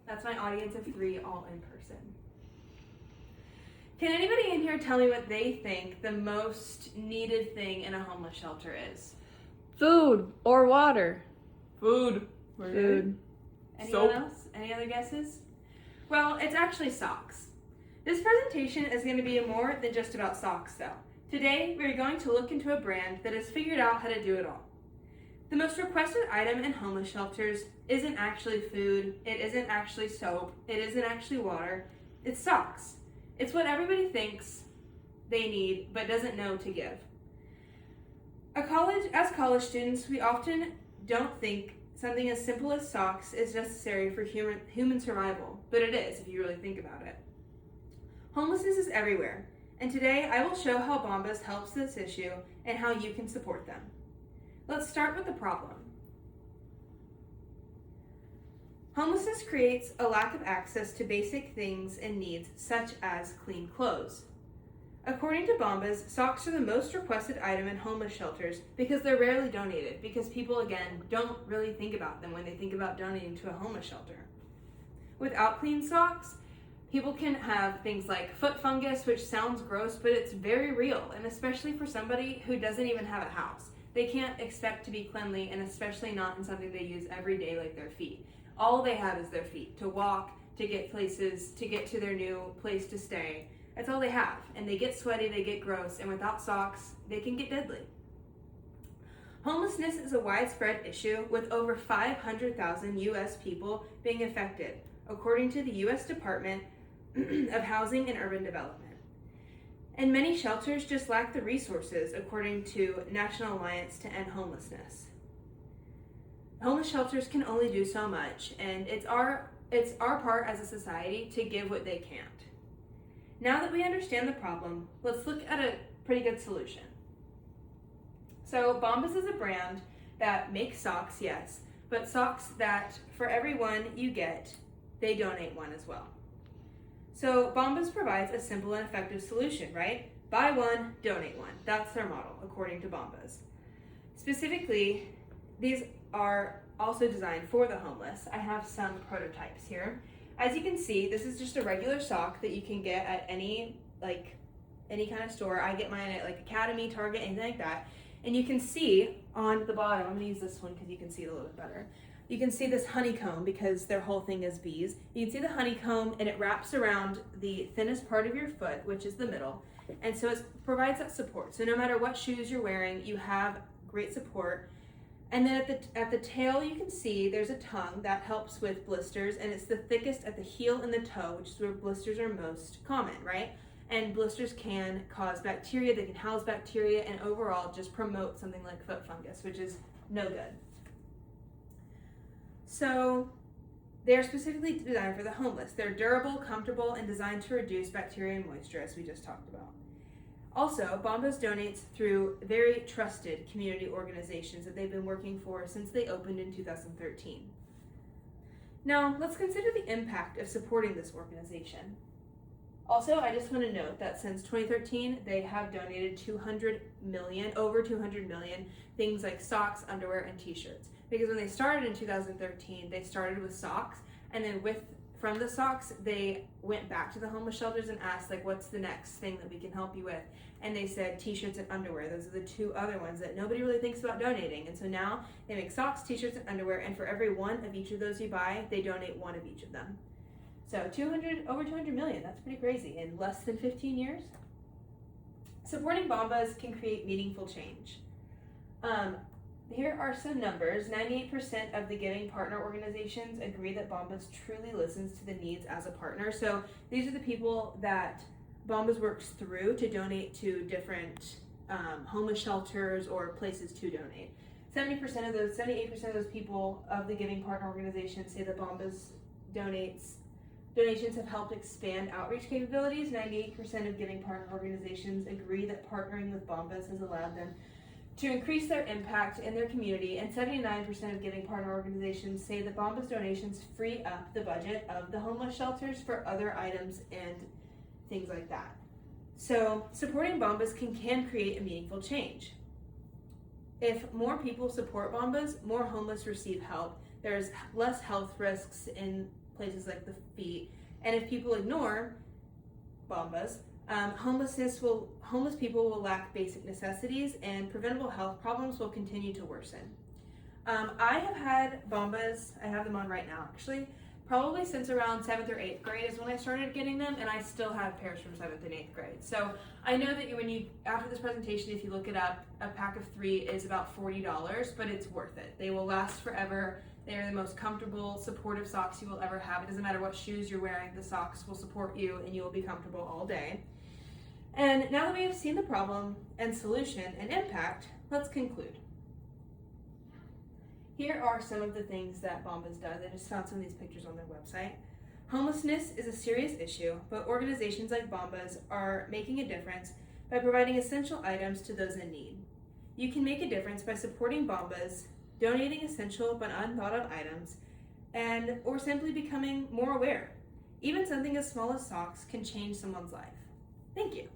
That's my audience of 3, all in person. Can anybody in here tell me what they think the most needed thing in a homeless shelter is? Food or water. Food. Food. Anyone else? Any other guesses? Well, it's actually socks. This presentation is going to be more than just about socks, though. Today, we're going to look into a brand that has figured out how to do it all. The most requested item in homeless shelters isn't actually food, it isn't actually soap, it isn't actually water, it's socks. It's what everybody thinks they need but doesn't know to give. As college students, we often don't think something as simple as socks is necessary for human survival, but it is if you really think about it. Homelessness is everywhere, and today I will show how Bombas helps this issue and how you can support them. Let's start with the problem. Homelessness creates a lack of access to basic things and needs such as clean clothes. According to Bombas, socks are the most requested item in homeless shelters because they're rarely donated, because people, again, don't really think about them when they think about donating to a homeless shelter. Without clean socks, people can have things like foot fungus, which sounds gross, but it's very real, and especially for somebody who doesn't even have a house. They can't expect to be cleanly, and especially not in something they use every day like their feet. All they have is their feet to walk, to get places, to get to their new place to stay. That's all they have. And they get sweaty, they get gross, and without socks, they can get deadly. Homelessness is a widespread issue with over 500,000 U.S. people being affected, according to the U.S. Department of Housing and Urban Development. And many shelters just lack the resources, according to National Alliance to End Homelessness. Homeless shelters can only do so much, and it's our part as a society to give what they can't. Now that we understand the problem, let's look at a pretty good solution. So Bombas is a brand that makes socks, yes, but socks that for every one you get, they donate one as well. So Bombas provides a simple and effective solution, right? Buy one, donate one. That's their model, according to Bombas. Specifically, these are also designed for the homeless. I have some prototypes here. As you can see, this is just a regular sock that you can get at any kind of store. I get mine at Academy, Target, anything like that. And you can see on the bottom, I'm gonna use this one because you can see it a little bit better. You can see this honeycomb because their whole thing is bees. You can see the honeycomb and it wraps around the thinnest part of your foot, which is the middle. And so it provides that support. So no matter what shoes you're wearing, you have great support. And then at the tail, you can see there's a tongue that helps with blisters, and it's the thickest at the heel and the toe, which is where blisters are most common, right? And blisters can cause bacteria, they can house bacteria, and overall just promote something like foot fungus, which is no good. So they're specifically designed for the homeless. They're durable, comfortable, and designed to reduce bacteria and moisture, as we just talked about. Also, Bombas donates through very trusted community organizations that they've been working for since they opened in 2013. Now, let's consider the impact of supporting this organization. Also, I just want to note that since 2013, they have donated over 200 million things like socks, underwear, and t-shirts. Because when they started in 2013, they started with socks, and then from the socks, they went back to the homeless shelters and asked, what's the next thing that we can help you with? And they said t-shirts and underwear. Those are the two other ones that nobody really thinks about donating. And so now they make socks, t-shirts, and underwear, and for every one of each of those you buy, they donate one of each of them. So over 200 million, that's pretty crazy in less than 15 years. Supporting Bombas can create meaningful change. Here are some numbers. 98% of the giving partner organizations agree that Bombas truly listens to the needs as a partner. So these are the people that Bombas works through to donate to different homeless shelters or places to donate. 78% of those people of the giving partner organizations say that Bombas donations have helped expand outreach capabilities. 98% of giving partner organizations agree that partnering with Bombas has allowed them to increase their impact in their community, and 79% of giving partner organizations say that Bombas donations free up the budget of the homeless shelters for other items and things like that. So supporting Bombas can create a meaningful change. If more people support Bombas, more homeless receive help, there's less health risks in places like the feet. And if people ignore Bombas, homeless people will lack basic necessities and preventable health problems will continue to worsen. I have had Bombas, I have them on right now actually, probably since around 7th or 8th grade is when I started getting them, and I still have pairs from 7th and 8th grade. So I know that after this presentation, if you look it up, a pack of 3 is about $40, but it's worth it. They will last forever. They are the most comfortable, supportive socks you will ever have. It doesn't matter what shoes you're wearing, the socks will support you and you will be comfortable all day. And now that we have seen the problem and solution and impact, let's conclude. Here are some of the things that Bombas does. I just found some of these pictures on their website. Homelessness is a serious issue, but organizations like Bombas are making a difference by providing essential items to those in need. You can make a difference by supporting Bombas, donating essential but unthought of items, or simply becoming more aware. Even something as small as socks can change someone's life. Thank you.